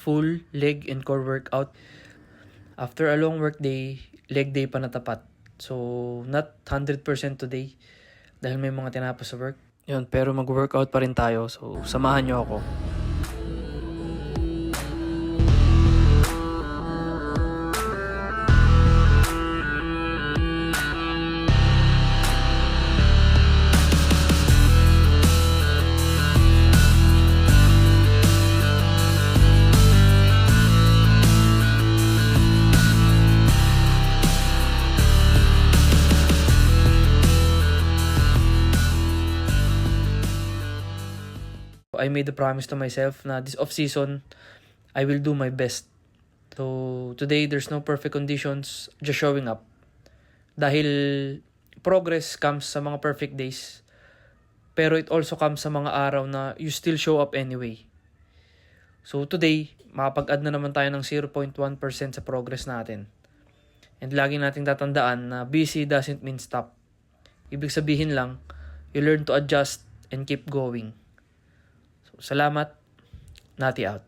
full leg and core workout. After a long work day, leg day pa natapat. So, not 100% today dahil may mga tinapos sa work. Yun, pero mag-workout pa rin tayo. So, samahan nyo ako. I made a promise to myself na this off-season, I will do my best. So, today, there's no perfect conditions, just showing up. Dahil progress comes sa mga perfect days, pero it also comes sa mga araw na you still show up anyway. So, today, makapag-add na naman tayo ng 0.1% sa progress natin. And lagi nating tatandaan na busy doesn't mean stop. Ibig sabihin lang, you learn to adjust and keep going. Salamat. Nati out.